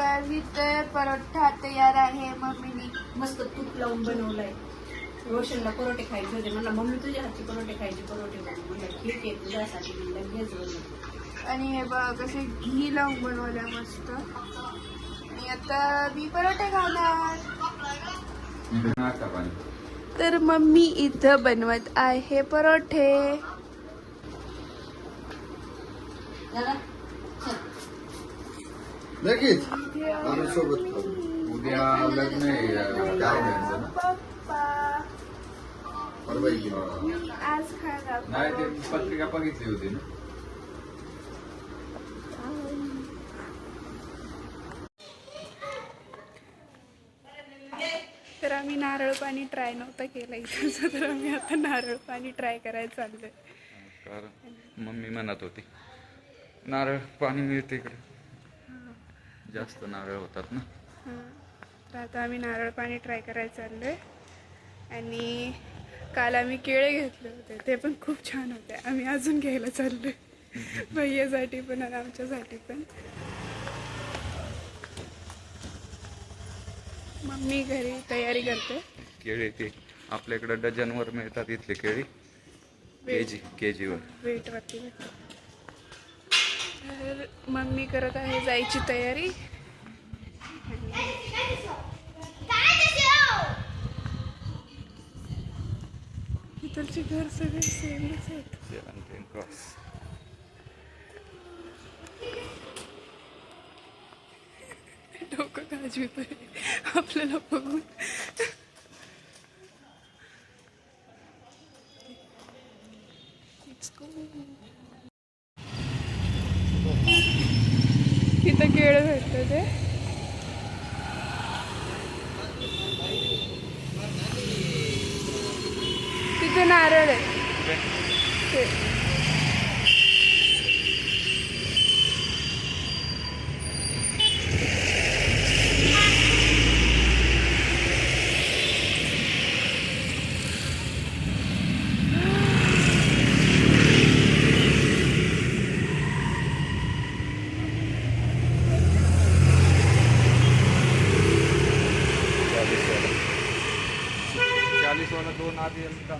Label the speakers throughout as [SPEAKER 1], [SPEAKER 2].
[SPEAKER 1] तर इथे परोठा तयार आहे. मम्मीने
[SPEAKER 2] मस्त तूप लावून बनवलंय. रोशनला परोठे खायचे होते, मला मम्मी तुझ्या हातचे परोठे खायचे, परोठे बनव. म्हणलं ठीक आहे तुझ्यासाठी, म्हणलं घेच बनव.
[SPEAKER 1] आणि हे बघ कसे घी लावून बनवल्या मस्त. आणि आता मी परोठे खाणार. तर मम्मी इथं बनवत आहे परोठे.
[SPEAKER 3] लगेच आम्ही सोबत खाऊ. उद्या लग्न आहे गावाचं ना.
[SPEAKER 1] पप्पा
[SPEAKER 3] परवा
[SPEAKER 1] मी आज खाणार.
[SPEAKER 3] नाही ते पत्रिका बघितली होती ना.
[SPEAKER 1] तर आम्ही नारळ पाणी ट्राय नव्हता केला इथं, तर आम्ही आता नारळ पाणी ट्राय करायला चाललोय.
[SPEAKER 3] कारण मम्मी म्हणत होती नारळ पाणी मिळते इकडे, जास्त नारळ होतात ना.
[SPEAKER 1] तर आता आम्ही नारळ पाणी ट्राय करायला चाललोय. आणि काल आम्ही केळे घेतले होते, ते पण खूप छान होते. आम्ही अजून घ्यायला चाललोय, भैयासाठी पण आणि आमच्यासाठी पण. मम्मी घरी तयारी करते.
[SPEAKER 3] केळी ते आपल्याकडे डझनवर मिळतात इथले केळी, केजीवर
[SPEAKER 1] वेटवरती भेटते. तर मम्मी करत आहे जायची तयारी. इथलचे घर सगळे सेमच आहेत.
[SPEAKER 3] क्रॉस.
[SPEAKER 1] डोकं गाजवीत आहे आपल्याला बघून. तिथं केळं भेटतं ते. तिथे नारळ आहे ते.
[SPEAKER 3] वाला 2 आधी असता.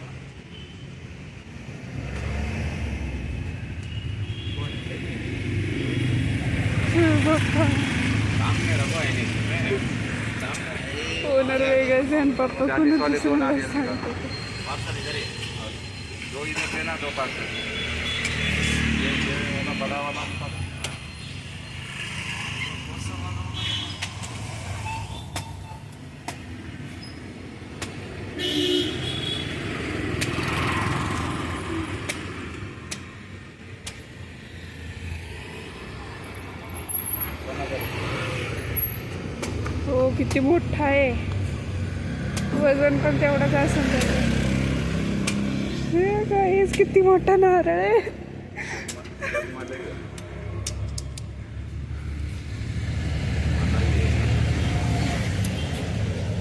[SPEAKER 1] ओनर वेगळंच आणि पप्पा कोणी हो किती मोठा आहे. वजन पण तेवढंच असेल त्याचं. काहीच किती मोठा नारळ आहे.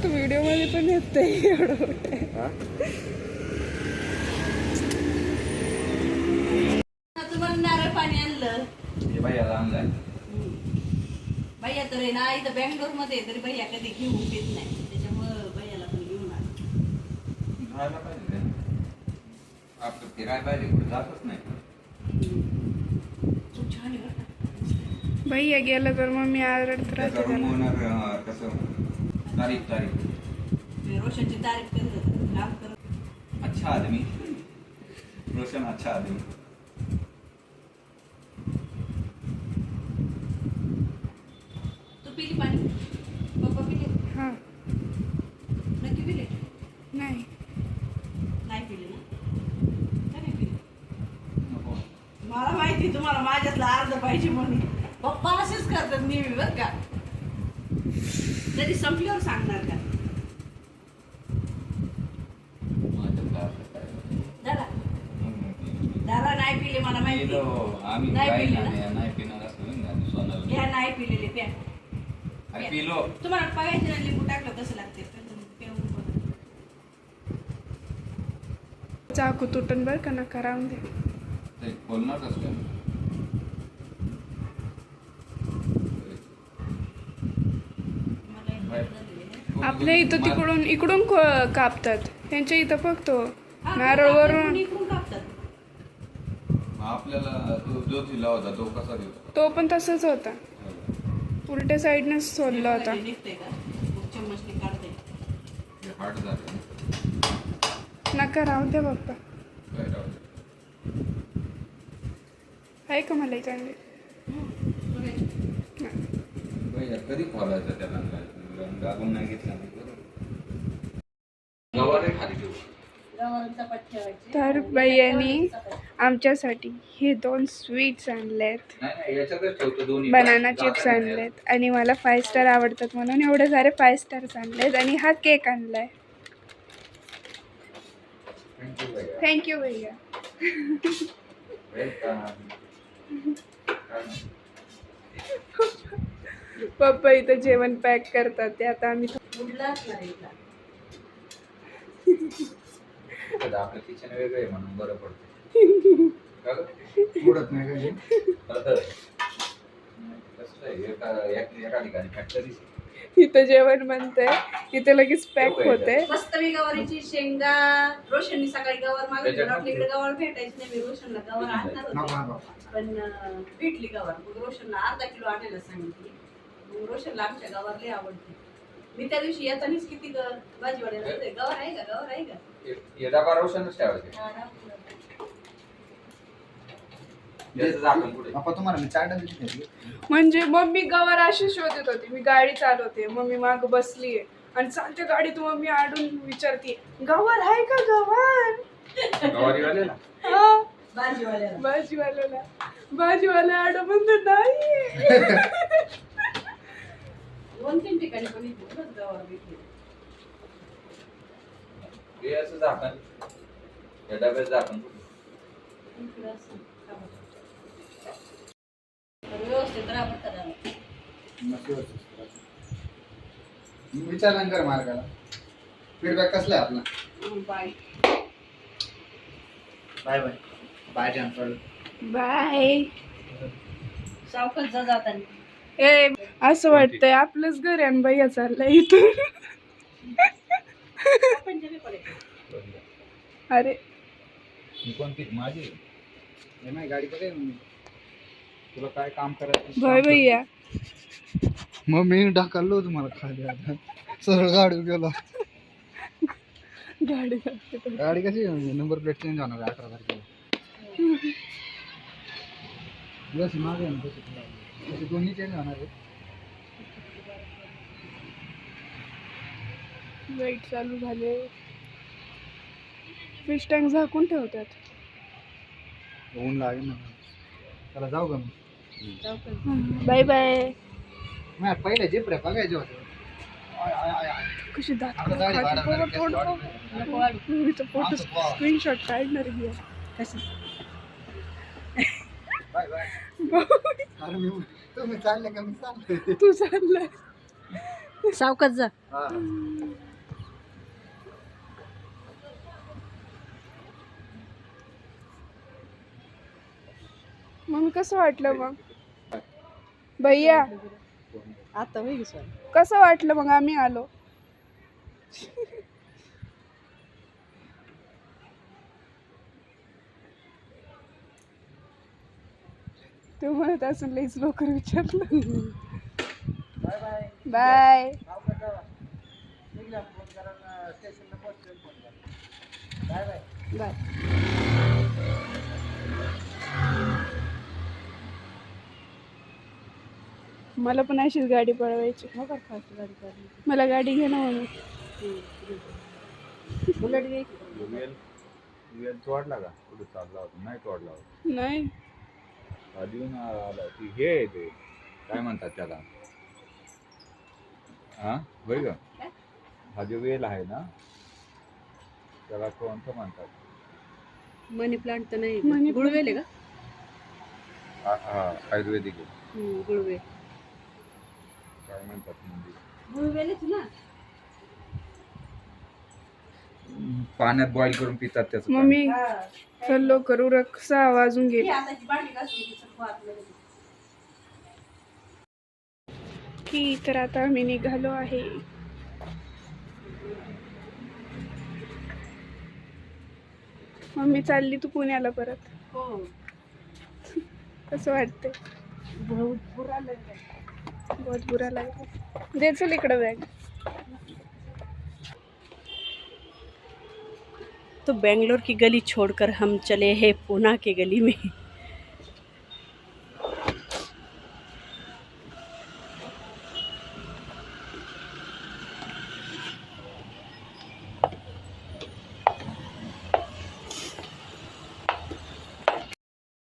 [SPEAKER 1] तो व्हिडिओ मध्ये पण येत नाही एवढं मोठं आहे.
[SPEAKER 2] तुम्हाला नारळ पाणी आणलं
[SPEAKER 3] भैयाला आणलाय.
[SPEAKER 2] भैया तर आहे ना इथं बँगलोर मध्ये, तरी भैया कधी घेऊन येत नाही, त्याच्यामुळं भैयाला पण घेऊन आलं.
[SPEAKER 3] राहायला पाहिजे आपलं, फिरायला पाहिजे, कुठे जातच नाही.
[SPEAKER 2] खूप छान आहे बरं का.
[SPEAKER 1] भैया गेलं तर मग मी आरडत राहते त्याला.
[SPEAKER 3] कसं तारीख
[SPEAKER 2] रोशनची तारीफ करत होतं, काम करत.
[SPEAKER 3] अच्छा आदमी रोशन, अच्छा आदमी.
[SPEAKER 2] तू पिली पाणी? पप्पा पिले?
[SPEAKER 1] हां
[SPEAKER 2] नक्की पिले?
[SPEAKER 1] नाही
[SPEAKER 2] नाही पिले ना? का नाही पिले? मला माहिती तुम्हाला माझ्यातला अर्ध पाहिजे म्हणून. पप्पा असेच करतात नेहमी बरं का. तरी संपल्यावर सांगणार का? दादा दादा नाही पिले, मला माहिती.
[SPEAKER 3] आम्ही
[SPEAKER 2] नाही पिले ना?
[SPEAKER 3] नाही पिणार असं
[SPEAKER 2] घ्या, नाही पिलेले प्या.
[SPEAKER 3] पिलो.
[SPEAKER 2] तुम्हाला बघायचं ना लिंबू टाकलं कसं लागते.
[SPEAKER 1] चाकू तुटून बरं का, नका राहून दे.
[SPEAKER 3] बोलणार कसं
[SPEAKER 1] आपल्या इथं तिकडून इकडून कापतात, त्यांच्या इथं फक्त
[SPEAKER 2] हा,
[SPEAKER 1] नारळवरून.
[SPEAKER 2] इकडून कापतात.
[SPEAKER 3] आपल्याला जो दिला होता तो कसा देतो?
[SPEAKER 1] तो पण तसंच होता, उलट्या साईडनं सोडला होता.
[SPEAKER 2] निघतंय का मग चम्मचने काढते.
[SPEAKER 3] हार्ड झालं.
[SPEAKER 1] नका राहू द्या बाप्पा.
[SPEAKER 3] काय राहू दे.
[SPEAKER 1] आहे का मला चांगले?
[SPEAKER 3] भैया कधी खोलायचं त्याला लागून नाही घेतला गवारे खाली ठेवू.
[SPEAKER 2] गव्हाचा चपाती ठेवायची.
[SPEAKER 1] तर भैयानी आमच्यासाठी हे 2 स्वीट्स आणलेत,
[SPEAKER 3] नाही याच्यातच ठेवतो दोन्ही.
[SPEAKER 1] बनाना चिप्स आणलेत, आणि मला 5 स्टार आवडतात म्हणून एवढे सारे 5 स्टार्स आणलेत, आणि हा केक आणलाय. थँक्यू भैया. पप्पा इथं जेवण पॅक करतात, ते आता आम्ही
[SPEAKER 2] उडलाच नाही इथला.
[SPEAKER 3] आपलं किचन वेगळं आहे म्हणून बरं पडतं. उडत नाही एका ठिकाणी फॅक्टरी
[SPEAKER 1] इथं जेवण बनतंय, इथं लगेच पॅक होते.
[SPEAKER 2] मस्त मी गवारीची शेंगा. रोशननी सकाळी गवार मागितली, आपल्याकडे गवार भेटायची नाही. मी रोशनला गवार आणणार होते, पण भेटली गवार. मग रोशनला अर्धा किलो आणायला सांगितली. मग रोशनला आमच्या गवार लय आवडते. मी त्या दिवशी येतानीच किती भाजीवाड्याला म्हणते, गवार आहे का, गवार आहे का.
[SPEAKER 3] डबा रोशनच ठेवायचे.
[SPEAKER 4] तुम्हाला मी 4 डबे घेतले.
[SPEAKER 1] म्हणजे मम्मी गवार अशी शोधत होती, मी गाडी चालवते, मम्मी माग बसलीये आणि चालते गाडीत, मम्मी आडून विचारते गवार आहे का, गवार.
[SPEAKER 3] गवारीवाल्याला
[SPEAKER 1] हा,
[SPEAKER 2] भाजीवाड्याला
[SPEAKER 1] भाजीवाला आडो म्हणतो नाही.
[SPEAKER 2] 2-3 ठिकाणी पण इथे गवार भेटली.
[SPEAKER 3] हे असं झाकण, या डब्यात झाकण
[SPEAKER 2] इकडं असं व्यवस्थित राहतात.
[SPEAKER 4] विचारलं कर मार्गाला फीडबॅक कसला आहे आपला.
[SPEAKER 2] बाय
[SPEAKER 4] बाय बाय बाय जॅम्पल.
[SPEAKER 1] बाय.
[SPEAKER 2] सावकाश जा जाताना.
[SPEAKER 1] ए, असं वाटतंय आपलंच घर आहे आणि भैया चाललाय इथून. अरे
[SPEAKER 3] कोणती माझी
[SPEAKER 4] नाही गाडी कडे
[SPEAKER 3] तुला काय काम करायचं?
[SPEAKER 1] भाई भैया
[SPEAKER 4] मग मी ढकललो तुम्हाला खाली. आता सरळ गाडी गेलो. गाडी कशी नंबर प्लेट चेंज होणार 18 तारखेला. बस मागे आहे ना तशी दोन्ही चेंज होणार आहे.
[SPEAKER 1] लाईट चालू झाले, फिश टँक झाकून ठेवतात.
[SPEAKER 4] ऊन लागेल ना. चला जाऊ का मग.
[SPEAKER 1] Bye bye.
[SPEAKER 4] नाही पहिले जे प्रे बघायचे होते.
[SPEAKER 1] कशी दात
[SPEAKER 4] आपलं गाडी भाडं
[SPEAKER 1] फोटो स्क्रीनशॉट काढणार घ्या.
[SPEAKER 4] Bye bye. अरे मी तुम्ही चालले का मी चाललोय.
[SPEAKER 1] तू चाललाय.
[SPEAKER 2] सावकाश जा.
[SPEAKER 4] हा.
[SPEAKER 1] मग कसं वाटलं मग भैया,
[SPEAKER 2] आता होईल सर.
[SPEAKER 1] कसं वाटलं मग आम्ही आलो. ते म्हणत असून लईच लवकर विचारलं.
[SPEAKER 4] Bye bye.
[SPEAKER 1] Bye.
[SPEAKER 4] Bye bye.
[SPEAKER 1] Bye. मला पण अशीच गाडी पळवायची.
[SPEAKER 2] फास्ट गाडी काढली.
[SPEAKER 1] मला गाडी घे ना म्हणून.
[SPEAKER 2] बुलेट घ्यायची.
[SPEAKER 3] वेल तोडला का? कुठे चालला होता? नाही तोडला होता.
[SPEAKER 1] नाही,
[SPEAKER 3] आधी आला ती हे आहे ते काय म्हणतात त्याला, हा होय का? हा जो वेल आहे ना त्याला कोणतं म्हणतात?
[SPEAKER 2] मनी प्लांट तर नाही.
[SPEAKER 1] मनी
[SPEAKER 2] गुळवेल आहे का?
[SPEAKER 3] हा आयुर्वेदिक आहे.
[SPEAKER 2] गुळवेल.
[SPEAKER 3] काय म्हणतात म्हणजे
[SPEAKER 2] गुळवेलच ना.
[SPEAKER 3] पाण्यात बॉईल करून पितात त्याचं पाणी.
[SPEAKER 1] मम्मी चल करू रक्षा वाजून गेली.
[SPEAKER 2] हाताची भांडी घासून तिचं पात लगेच.
[SPEAKER 1] की तर आता आम्ही निघालो आहे. मम्मी चालली तू पुण्याला परत.
[SPEAKER 2] हो.
[SPEAKER 1] कसं वाटतंय?
[SPEAKER 2] बहुत बुरा लग रहा है.
[SPEAKER 1] बहुत बुरा लागला. दे चल इकडं बॅग.
[SPEAKER 2] तो बेंगलोर की गली छोड़कर हम चले हैं पूना की गली में.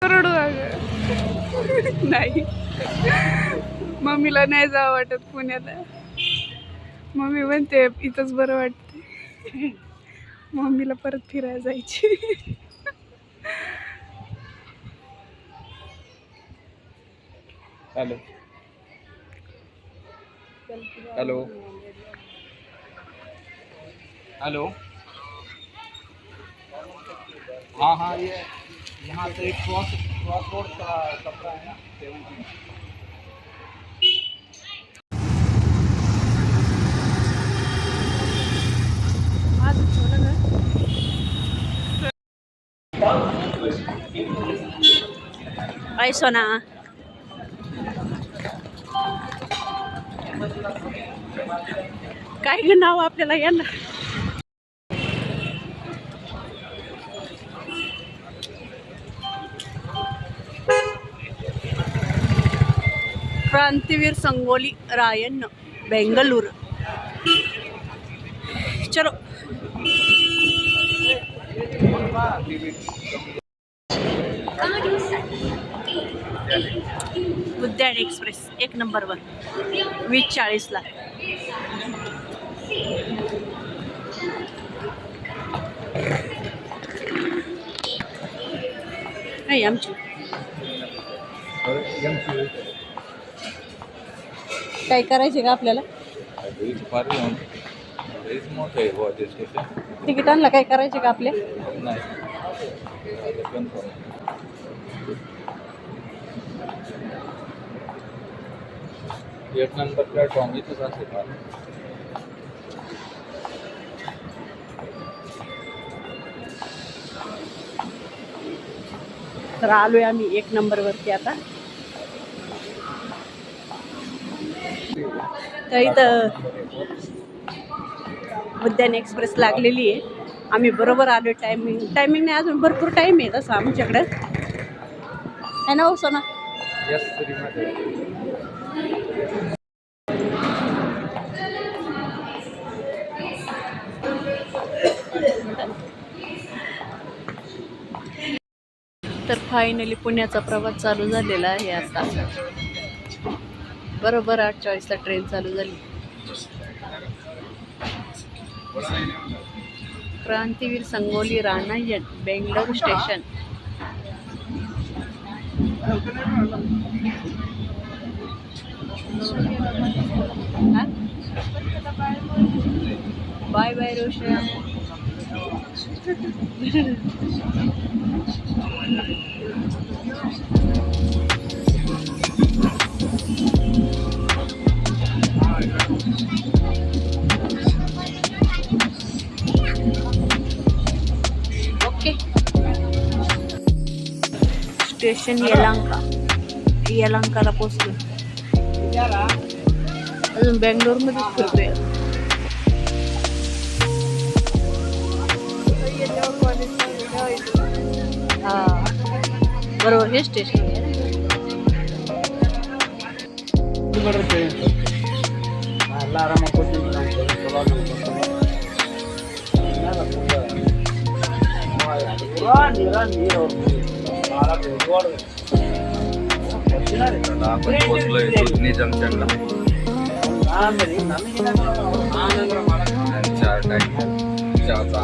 [SPEAKER 1] रडू अगं. नाही, मम्मीला नाही जावं वाटत पुण्याला. मम्मी म्हणते इथंच बरं वाटते. मम्मीला परत फिरायला जायची.
[SPEAKER 3] Hello hello hello. हाँ हाँ, ये यहाँ से क्रॉस क्रॉस रोड का कपड़ा है ना 17.
[SPEAKER 2] अय सोना. काय ग नाव आपल्याला या ना. क्रांतिवीर संगोली रायन बेंगलुरु. चलो. उद्यान एक्सप्रेस 1 नंबरवर 20:40 नाही आमची. काय करायचे का आपल्याला? तिकिटांना काय करायचे का आपल्या?
[SPEAKER 3] एक नंबर प्लॅटफॉर्म इथंच असेल.
[SPEAKER 2] तर आलोय आम्ही 1 नंबरवरती आता. तर इथं उद्यान एक्सप्रेस लागलेली आहे. आम्ही बरोबर आलो. टायमिंग नाही, अजून भरपूर टाईम आहे तसं आमच्याकडं. है ना हो सोना?
[SPEAKER 3] यस श्रीमध्ये.
[SPEAKER 2] तर फायनली पुण्याचा प्रवास चालू झालेला आहे आता. बरोबर 8:40 ट्रेन चालू झाली. Krantiveer Sangolli Rayanna Bangalore station. Bye bye Roshan. Okay. Station यलहंकाला पोहोचलो. अजून बेंगलोरमध्येच फिरतोय. हा बरोबर, हे स्टेशन आहे.
[SPEAKER 3] आपण पोचलोय दुधनी जंक्शनला. 4 टाईम चहाचा.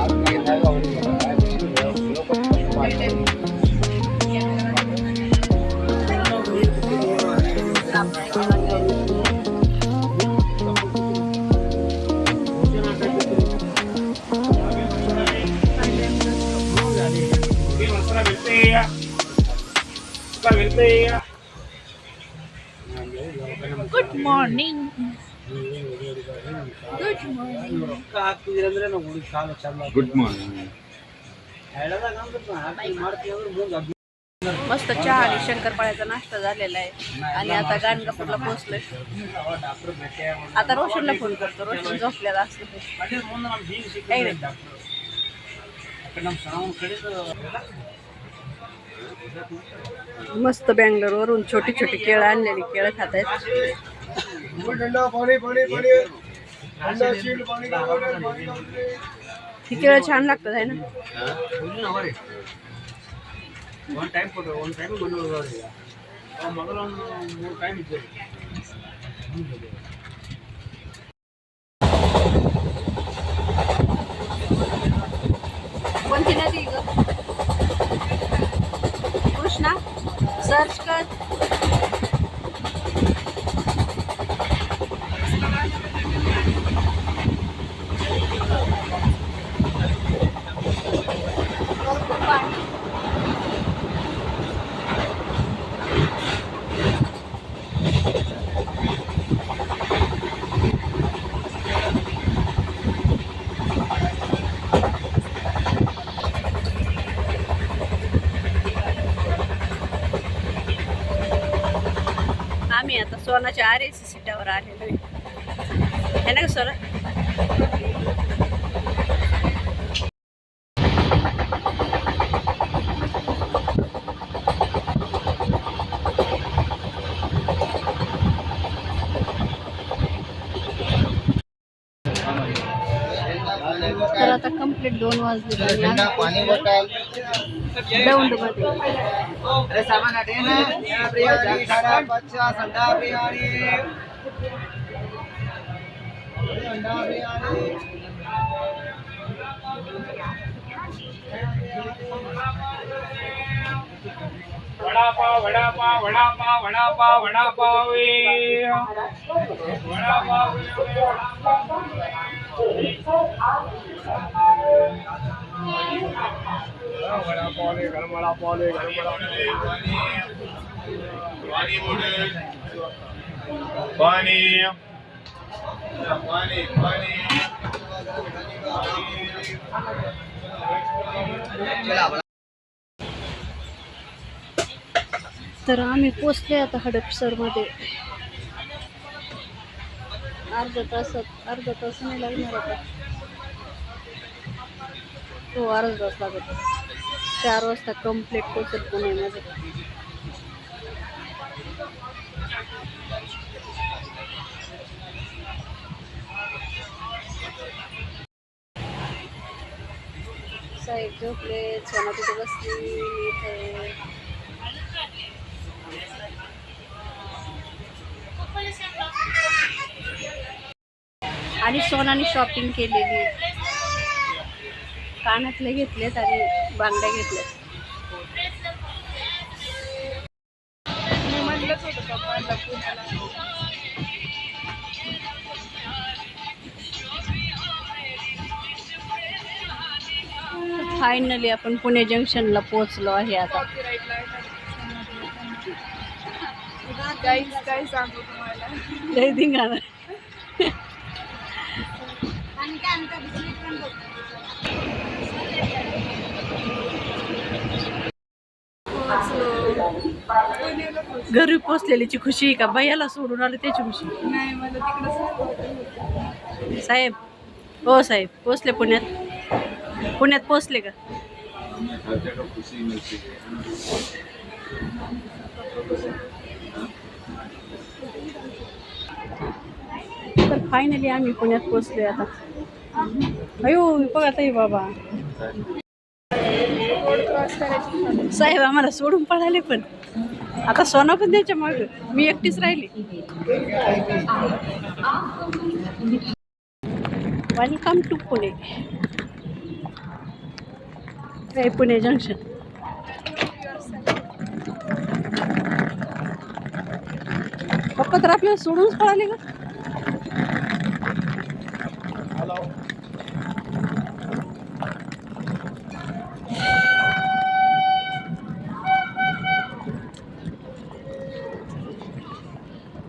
[SPEAKER 2] Good morning.
[SPEAKER 3] Good morning.
[SPEAKER 2] मस्त चहा आणि शंकरपाळ्याचा नाश्ता झालेला आहे आणि आता गाणगापूरला पोहोचलोय. आता रोशनला फोन करतो. रोशन झोपलेला असतो. मस्त बँगलोर वरून छोटी छोटी केळं आणलेली केळं खात आहेत. ही केळं छान लागतात आहे ना. कोणती नदी ग? कृष्णा सर्च कर. आम्ही आता सोनाच्या RAC सीटावर आलेलो आहे ना सोना. तर आता कंप्लीट 2 वाजले.
[SPEAKER 4] पाणी बॉटल
[SPEAKER 2] दौंड मध्ये
[SPEAKER 4] अरे सामान हटे ना. 50 अंडा बिरयानी. अंडा बिरयानी.
[SPEAKER 5] वडापाव वडापाव वडापाव वडापाव वडापाव वडापाव पाणी
[SPEAKER 2] तर आम्ही पोचले आता हडपसरमध्ये. अर्धा तास नाही लागणार आता. हो अर्धा तास लागत. 4 वाजता कंप्लीट पोचत पुण्यामध्ये. साहेब झोपले. सोना तिथे बसली. इथे आणि सोनाने शॉपिंग केलेली. कानातले घेतलेत आणि बांगड्या घेतल्यात.
[SPEAKER 1] मी म्हटलंच होतं पप्पांना पुण्याला.
[SPEAKER 2] फायनली आपण पुणे जंक्शनला पोहोचलो आहे आता.
[SPEAKER 1] गाईज काय सांगू तुम्हाला.
[SPEAKER 2] लय धिंगाणा. घरी पोचलेलीची खुशी का भैयाला सोडून आलं त्याची खुशी?
[SPEAKER 1] नाही मला तिकडं.
[SPEAKER 2] साहेब हो साहेब पोचले पुण्यात. पुण्यात पोचले का? तर फायनली आम्ही पुण्यात पोचलोय आता. अयो बघा ताई बाबा. साहेब आम्हाला सोडून पळाले पण आता सोना पण त्याच्या माग मी एकटीच राहिली. Welcome to Pune. हे पुणे जंक्शन. पप्पा तर आपल्याला सोडूनच पळाले का?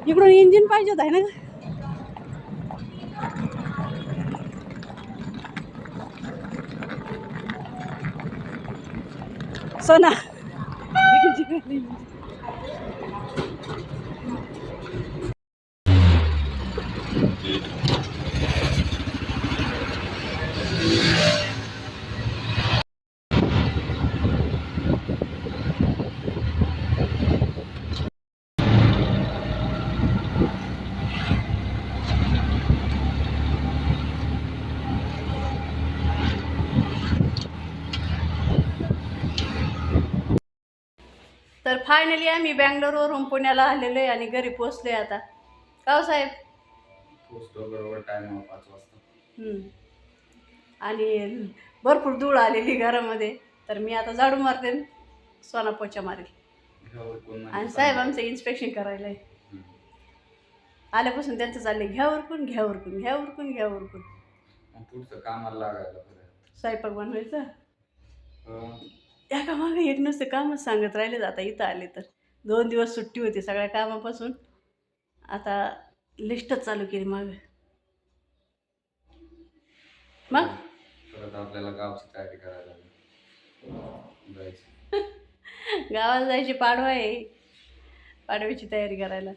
[SPEAKER 2] इकडून इंजिन पाहिजे होत आहे ना. सोना तर फायनली आम्ही बँगलोरवरून पुण्याला आलेलो आहे आणि घरी पोचलोय आता. का हो साहेब?
[SPEAKER 3] पोचतो बरोबर टाइम 5 वाजता.
[SPEAKER 2] आणि भरपूर धूळ आलेली घरामध्ये, तर मी आता झाडू मारते आणि सोना पोचा मारेल. आणि साहेब आमचं इन्स्पेक्शन करायला आहे. आल्यापासून त्यांचं चाललंय घ्या उरकून घ्या उरकून घ्या उरकून घ्या उरकून.
[SPEAKER 3] पुढचं कामाला लागायला
[SPEAKER 2] स्वयंपाक बनवायचा एका मागे एक नुसतं कामच सांगत राहिले. आता इथं आले तर 2 दिवस सुट्टी होती सगळ्या कामापासून, आता लिस्टच चालू केली मागं. मग
[SPEAKER 3] परत आपल्याला गावची तयारी करायला जायची.
[SPEAKER 2] गावाला जायची, पाडवा आहे, पाडव्याची तयारी करायला.